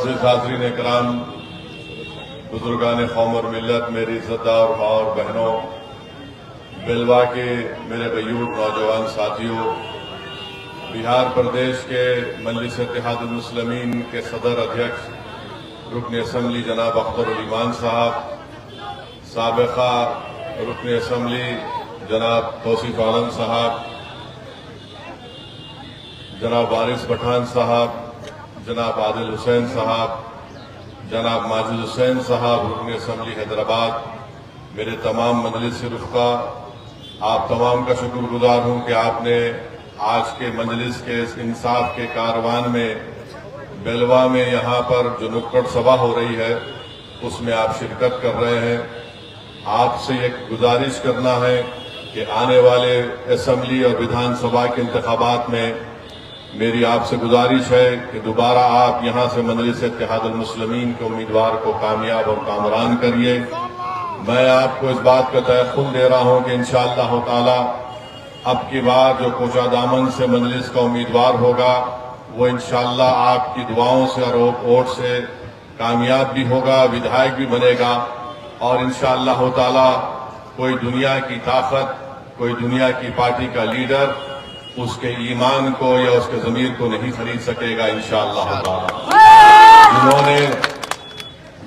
معزز حاضرین کرام، بزرگان قوم اور ملت، میری عزتدار ماں اور بہنوں، بلوا کے میرے غیور نوجوان ساتھیوں، بہار پردیش کے مجلس اتحاد المسلمین کے صدر ادھیکش رکن اسمبلی جناب اختر الایمان صاحب، سابقہ رکن اسمبلی جناب توصیف عالم صاحب، جناب وارث پٹھان صاحب، جناب عادل حسین صاحب، جناب ماجد حسین صاحب رکن اسمبلی حیدرآباد، میرے تمام مجلس رفقا، آپ تمام کا شکر گزار ہوں کہ آپ نے آج کے مجلس کے اس انصاف کے کاروان میں بلوا میں یہاں پر جو نکڑ سبھا ہو رہی ہے اس میں آپ شرکت کر رہے ہیں۔ آپ سے ایک گزارش کرنا ہے کہ آنے والے اسمبلی اور ویدھان سبھا کے انتخابات میں میری آپ سے گزارش ہے کہ دوبارہ آپ یہاں سے مجلس اتحاد المسلمین کے امیدوار کو کامیاب اور کامران کریے۔ میں آپ کو اس بات کا تیقن دے رہا ہوں کہ انشاءاللہ تعالی اب کی بار جو کوچہ دامن سے مجلس کا امیدوار ہوگا وہ انشاءاللہ آپ کی دعاؤں سے اور ووٹ سے کامیاب بھی ہوگا، ودھائک بھی بنے گا، اور انشاءاللہ تعالی کوئی دنیا کی طاقت، کوئی دنیا کی پارٹی کا لیڈر اس کے ایمان کو یا اس کے ضمیر کو نہیں خرید سکے گا انشاءاللہ تعالی۔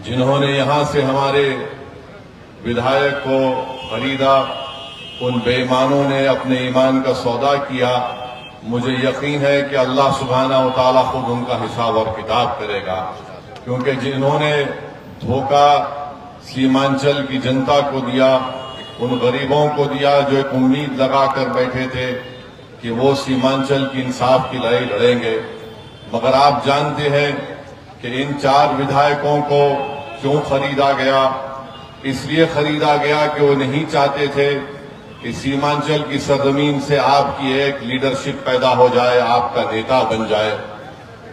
جنہوں نے یہاں سے ہمارے ودھائک کو خریدا، ان بے ایمانوں نے اپنے ایمان کا سودا کیا۔ مجھے یقین ہے کہ اللہ سبحانہ و تعالی خود ان کا حساب اور کتاب کرے گا، کیونکہ جنہوں نے دھوکہ سیمانچل کی جنتا کو دیا، ان غریبوں کو دیا جو ایک امید لگا کر بیٹھے تھے کہ وہ سیمانچل کی انصاف کی لڑائی لڑیں گے، مگر آپ جانتے ہیں کہ ان 4 ودھائکوں کو کیوں خریدا گیا؟ اس لیے خریدا گیا کہ وہ نہیں چاہتے تھے کہ سیمانچل کی سرزمین سے آپ کی ایک لیڈرشپ پیدا ہو جائے، آپ کا نیتا بن جائے۔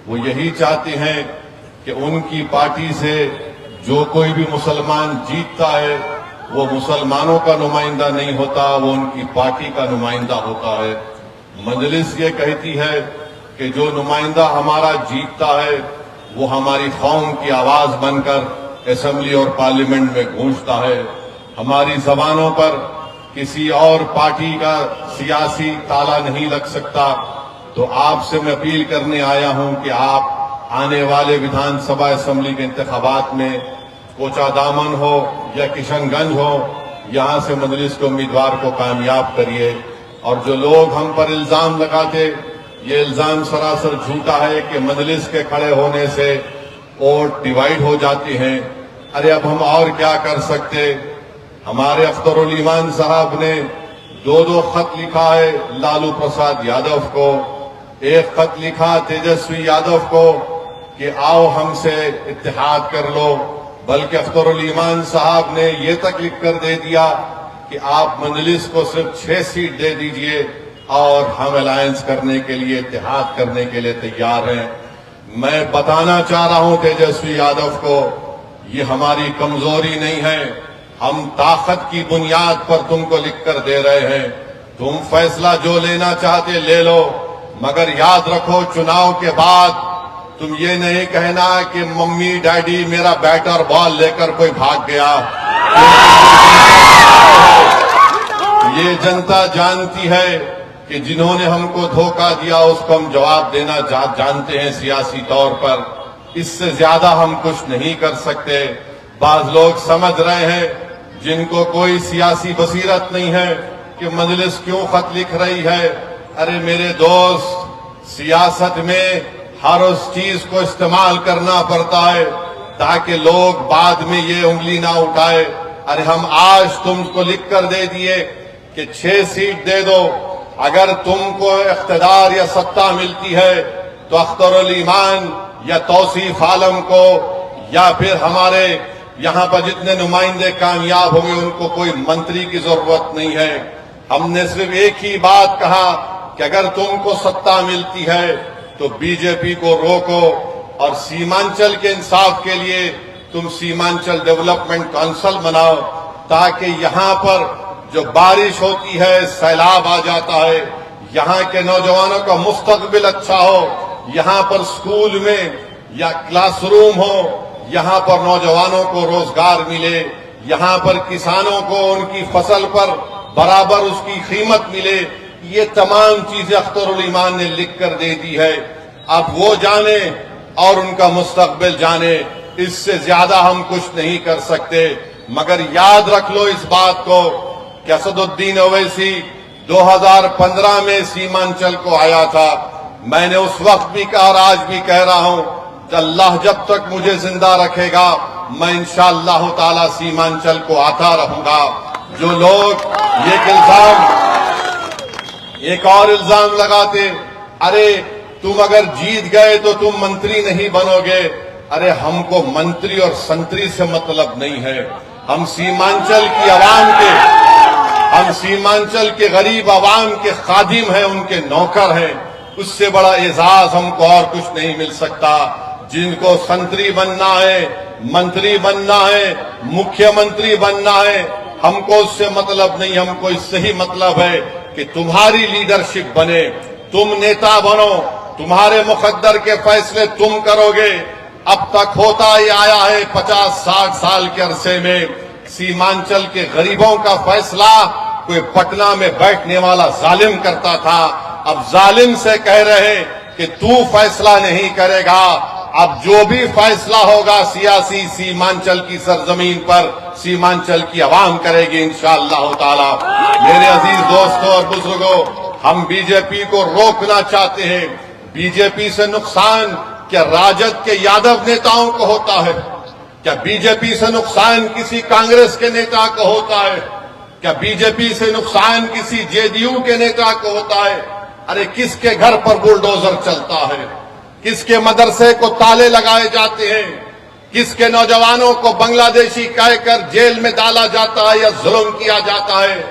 وہ یہی چاہتے ہیں کہ ان کی پارٹی سے جو کوئی بھی مسلمان جیتتا ہے وہ مسلمانوں کا نمائندہ نہیں ہوتا، وہ ان کی پارٹی کا نمائندہ ہوتا ہے۔ مجلس یہ کہتی ہے کہ جو نمائندہ ہمارا جیتتا ہے وہ ہماری قوم کی آواز بن کر اسمبلی اور پارلیمنٹ میں گونجتا ہے۔ ہماری زبانوں پر کسی اور پارٹی کا سیاسی تالا نہیں لگ سکتا۔ تو آپ سے میں اپیل کرنے آیا ہوں کہ آپ آنے والے ویدھان سبھا اسمبلی کے انتخابات میں کوچہ دامن ہو یا کشن گنج ہو، یہاں سے مجلس کے امیدوار کو کامیاب کریے۔ اور جو لوگ ہم پر الزام لگاتے، یہ الزام سراسر جھوٹا ہے کہ مجلس کے کھڑے ہونے سے ووٹ ڈیوائیڈ ہو جاتے ہیں۔ ارے اب ہم اور کیا کر سکتے؟ ہمارے اختر الایمان صاحب نے 2 خط لکھا ہے لالو پرساد یادو کو، ایک خط لکھا تیجسوی یادو کو کہ آؤ ہم سے اتحاد کر لو، بلکہ اختر الایمان صاحب نے یہ تک لکھ کر دے دیا کہ آپ مجلس کو صرف 6 سیٹ دے دیجئے اور ہم الائنس کرنے کے لیے، اتحاد کرنے کے لیے تیار ہیں۔ میں بتانا چاہ رہا ہوں تیجسوی یادو کو، یہ ہماری کمزوری نہیں ہے، ہم طاقت کی بنیاد پر تم کو لکھ کر دے رہے ہیں۔ تم فیصلہ جو لینا چاہتے لے لو، مگر یاد رکھو چناؤ کے بعد تم یہ نہیں کہنا کہ ممی ڈیڈی میرا بیٹ اور بال لے کر کوئی بھاگ گیا۔ یہ جنتا جانتی ہے کہ جنہوں نے ہم کو دھوکہ دیا اس کو ہم جواب دینا جانتے ہیں سیاسی طور پر، اس سے زیادہ ہم کچھ نہیں کر سکتے۔ بعض لوگ سمجھ رہے ہیں جن کو کوئی سیاسی بصیرت نہیں ہے کہ مجلس کیوں خط لکھ رہی ہے۔ ارے میرے دوست، سیاست میں ہر اس چیز کو استعمال کرنا پڑتا ہے تاکہ لوگ بعد میں یہ انگلی نہ اٹھائے۔ ارے ہم آج تم کو لکھ کر دے دیے کہ 6 سیٹ دے دو، اگر تم کو اقتدار یا ستہ ملتی ہے تو اختر الایمان یا توصیف عالم کو یا پھر ہمارے یہاں پر جتنے نمائندے کامیاب ہوں گے ان کو کوئی منتری کی ضرورت نہیں ہے۔ ہم نے صرف ایک ہی بات کہا کہ اگر تم کو ستہ ملتی ہے تو بی جے پی کو روکو اور سیمانچل کے انصاف کے لیے تم سیمانچل ڈیولپمنٹ کونسل بناؤ، تاکہ یہاں پر جو بارش ہوتی ہے، سیلاب آ جاتا ہے، یہاں کے نوجوانوں کا مستقبل اچھا ہو، یہاں پر سکول میں یا کلاس روم ہو، یہاں پر نوجوانوں کو روزگار ملے، یہاں پر کسانوں کو ان کی فصل پر برابر اس کی قیمت ملے، یہ تمام چیزیں اختر الایمان نے لکھ کر دے دی ہے۔ اب وہ جانے اور ان کا مستقبل جانے، اس سے زیادہ ہم کچھ نہیں کر سکتے، مگر یاد رکھ لو اس بات کو کہ اسد الدین اویسی 2015 میں سیمانچل کو آیا تھا۔ میں نے اس وقت بھی کہا اور آج بھی کہہ رہا ہوں کہ اللہ جب تک مجھے زندہ رکھے گا میں انشاءاللہ تعالی سیمانچل کو آتا رہوں گا۔ جو لوگ ایک اور الزام لگاتے، ارے تم اگر جیت گئے تو تم منتری نہیں بنو گے، ارے ہم کو منتری اور سنتری سے مطلب نہیں ہے، ہم سیمانچل کے غریب عوام کے خادم ہیں، ان کے نوکر ہیں، اس سے بڑا اعزاز ہم کو اور کچھ نہیں مل سکتا۔ جن کو سنتری بننا ہے، منتری بننا ہے، مکھیہ منتری بننا ہے، ہم کو اس سے مطلب نہیں، ہم کو اس سے ہی مطلب ہے کہ تمہاری لیڈرشپ بنے، تم نیتا بنو، تمہارے مقدر کے فیصلے تم کرو گے۔ اب تک ہوتا ہی آیا ہے 50-60 سال کے عرصے میں، سیمانچل کے غریبوں کا فیصلہ کوئی پٹنہ میں بیٹھنے والا ظالم کرتا تھا، اب ظالم سے کہہ رہے کہ تو فیصلہ نہیں کرے گا، اب جو بھی فیصلہ ہوگا سیاسی سیمانچل کی سرزمین پر سیمانچل کی عوام کرے گی انشاءاللہ تعالی۔ میرے عزیز دوستوں اور بزرگوں، ہم بی جے پی کو روکنا چاہتے ہیں۔ بی جے پی سے نقصان کیا راجد کے یادو نیتاؤں کو ہوتا ہے؟ کیا بی جے پی سے نقصان کسی کانگریس کے نیتا کو ہوتا ہے؟ کیا بی جے پی سے نقصان کسی جے ڈی یو کے نیتا کو ہوتا ہے؟ ارے کس کے گھر پر بلڈوزر چلتا ہے؟ کس کے مدرسے کو تالے لگائے جاتے ہیں؟ کس کے نوجوانوں کو بنگلہ دیشی کہہ کر جیل میں ڈالا جاتا ہے یا ظلم کیا جاتا ہے؟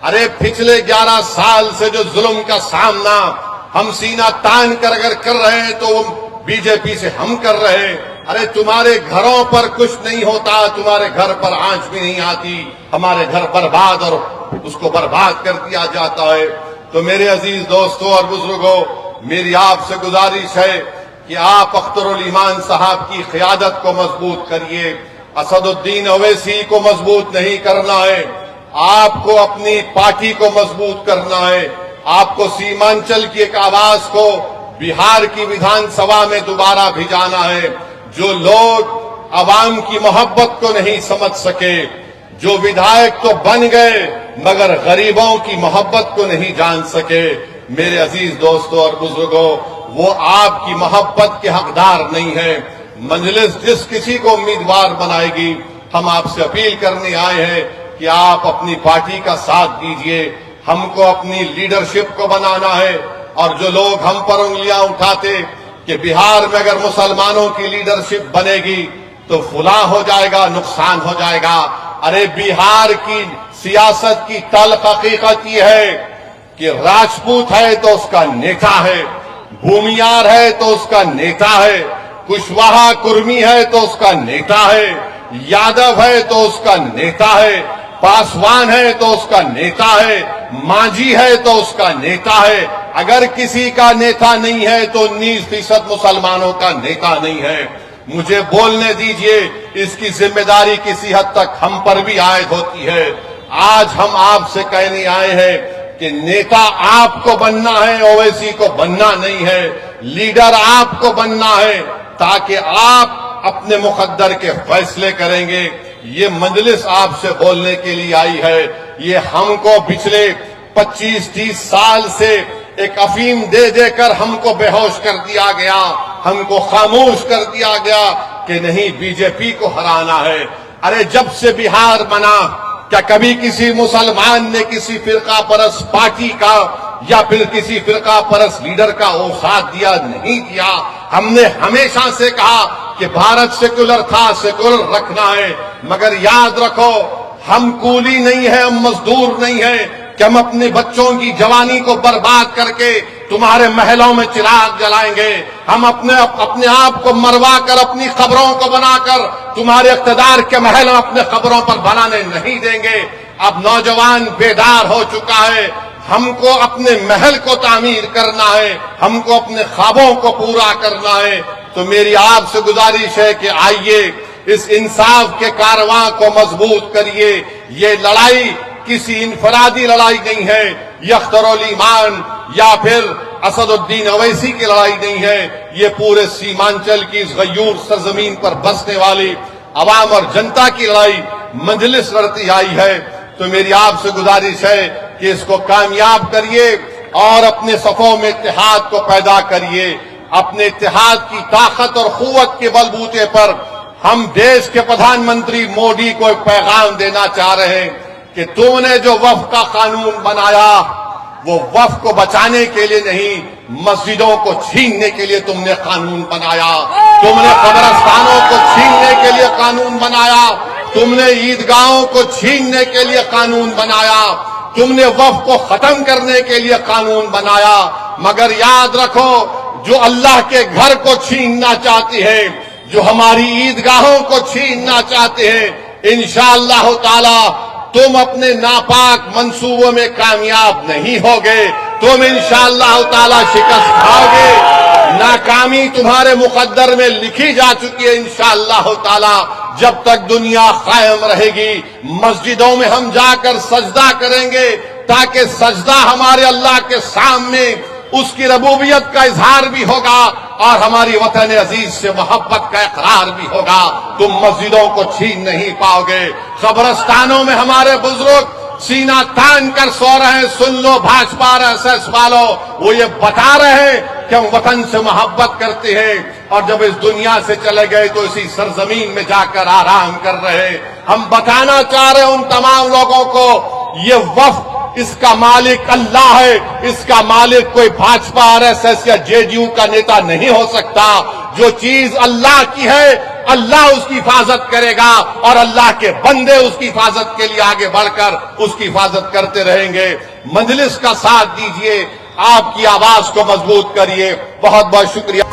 ارے پچھلے 11 سال سے جو ظلم کا سامنا ہم سینہ تان کر اگر کر رہے ہیں تو وہ بی جے پی سے ہم کر رہے ہیں۔ ارے تمہارے گھروں پر کچھ نہیں ہوتا، تمہارے گھر پر آنچ بھی نہیں آتی، ہمارے گھر برباد اور اس کو برباد کر دیا جاتا ہے۔ تو میرے عزیز دوستوں اور بزرگوں، میری آپ سے گزارش ہے کہ آپ اختر الایمان صاحب کی قیادت کو مضبوط کریے۔ اسد الدین اویسی کو مضبوط نہیں کرنا ہے، آپ کو اپنی پارٹی کو مضبوط کرنا ہے، آپ کو سیمانچل کی ایک آواز کو بہار کی ویدھان سبھا میں دوبارہ بھیجانا ہے۔ جو لوگ عوام کی محبت کو نہیں سمجھ سکے، جو ودھائک تو بن گئے مگر غریبوں کی محبت کو نہیں جان سکے، میرے عزیز دوستوں اور بزرگوں، وہ آپ کی محبت کے حقدار نہیں ہے۔ مجلس جس کسی کو امیدوار بنائے گی، ہم آپ سے اپیل کرنے آئے ہیں کہ آپ اپنی پارٹی کا ساتھ دیجئے، ہم کو اپنی لیڈرشپ کو بنانا ہے۔ اور جو لوگ ہم پر انگلیاں اٹھاتے کہ بہار میں اگر مسلمانوں کی لیڈرشپ بنے گی تو فلاں ہو جائے گا، نقصان ہو جائے گا، ارے بہار کی سیاست کی تلخ حقیقت یہ ہے کہ راجپوت ہے تو اس کا نیتا ہے، بھومیار ہے تو اس کا نیتا ہے، کشواہا کرمی ہے تو اس کا نیتا ہے، یادو ہے تو اس کا نیتا ہے، پاسوان ہے تو اس کا نیتا ہے، مانجھی ہے تو اس کا نیتا ہے۔ اگر کسی کا نیتا نہیں ہے تو 19% مسلمانوں کا نیتا نہیں ہے۔ مجھے بولنے دیجئے، اس کی ذمہ داری کسی حد تک ہم پر بھی عائد ہوتی ہے۔ آج ہم آپ سے کہنے آئے ہیں کہ نیتا آپ کو بننا ہے، اویسی کو بننا نہیں ہے، لیڈر آپ کو بننا ہے تاکہ آپ اپنے مقدر کے فیصلے کریں گے۔ یہ مجلس آپ سے بولنے کے لیے آئی ہے۔ یہ ہم کو پچھلے 25-30 سال سے ایک افیم دے دے کر ہم کو بے ہوش کر دیا گیا، ہم کو خاموش کر دیا گیا کہ نہیں بی جے پی کو ہرانا ہے۔ ارے جب سے بہار بنا، کیا کبھی کسی مسلمان نے کسی فرقہ پرست پارٹی کا یا پھر کسی فرقہ پرست لیڈر کا وہ ساتھ دیا؟ نہیں دیا۔ ہم نے ہمیشہ سے کہا کہ بھارت سیکولر تھا، سیکولر رکھنا ہے، مگر یاد رکھو ہم کولی نہیں ہیں، ہم مزدور نہیں ہیں کہ ہم اپنے بچوں کی جوانی کو برباد کر کے تمہارے محلوں میں چراغ جلائیں گے۔ ہم اپنے آپ کو مروا کر اپنی قبروں کو بنا کر تمہارے اقتدار کے محل ہم اپنے قبروں پر بنانے نہیں دیں گے۔ اب نوجوان بیدار ہو چکا ہے، ہم کو اپنے محل کو تعمیر کرنا ہے، ہم کو اپنے خوابوں کو پورا کرنا ہے۔ تو میری آپ سے گزارش ہے کہ آئیے اس انصاف کے کارواں کو مضبوط کریے. یہ لڑائی کسی انفرادی لڑائی نہیں ہے، یہ اختر الایمان یا پھر اسد الدین اویسی کی لڑائی نہیں ہے، یہ پورے سیمانچل کی اس غیور سرزمین پر بسنے والی عوام اور جنتا کی لڑائی مجلس لڑتی آئی ہے. تو میری آپ سے گزارش ہے کہ اس کو کامیاب کریے اور اپنے صفوں میں اتحاد کو پیدا کریے. اپنے اتحاد کی طاقت اور قوت کے بلبوتے پر ہم دیش کے پردھان منتری مودی کو ایک پیغام دینا چاہ رہے ہیں کہ تم نے جو وقف کا قانون بنایا وہ وقف کو بچانے کے لیے نہیں، مسجدوں کو چھیننے کے لیے تم نے قانون بنایا. تم نے قبرستانوں کو چھیننے کے لیے قانون بنایا، تم نے عیدگاہوں کو چھیننے کے لیے قانون بنایا، تم نے وقف کو ختم کرنے کے لیے قانون بنایا. مگر یاد رکھو، جو اللہ کے گھر کو چھیننا چاہتی ہے، جو ہماری عیدگاہوں کو چھیننا چاہتے ہیں، انشاءاللہ تعالی تم اپنے ناپاک منصوبوں میں کامیاب نہیں ہوگے. تم انشاءاللہ تعالی شکست کھاؤگے. ناکامی تمہارے مقدر میں لکھی جا چکی ہے. انشاءاللہ تعالی جب تک دنیا قائم رہے گی، مسجدوں میں ہم جا کر سجدہ کریں گے تاکہ سجدہ ہمارے اللہ کے سامنے اس کی ربوبیت کا اظہار بھی ہوگا اور ہماری وطن عزیز سے محبت کا اقرار بھی ہوگا. تم مسجدوں کو چھین نہیں پاؤ گے. قبرستانوں میں ہمارے بزرگ سینہ تان کر سو رہے ہیں. سن لو بھاجپا RSS والو، وہ یہ بتا رہے ہیں کہ ہم وطن سے محبت کرتے ہیں، اور جب اس دنیا سے چلے گئے تو اسی سرزمین میں جا کر آرام کر رہے. ہم بتانا چاہ رہے ہیں ان تمام لوگوں کو، یہ وقف اس کا مالک اللہ ہے. اس کا مالک کوئی بھاجپا RSS یا JDU کا نیتا نہیں ہو سکتا. جو چیز اللہ کی ہے اللہ اس کی حفاظت کرے گا، اور اللہ کے بندے اس کی حفاظت کے لیے آگے بڑھ کر اس کی حفاظت کرتے رہیں گے. مجلس کا ساتھ دیجئے، آپ کی آواز کو مضبوط کریے. بہت بہت شکریہ.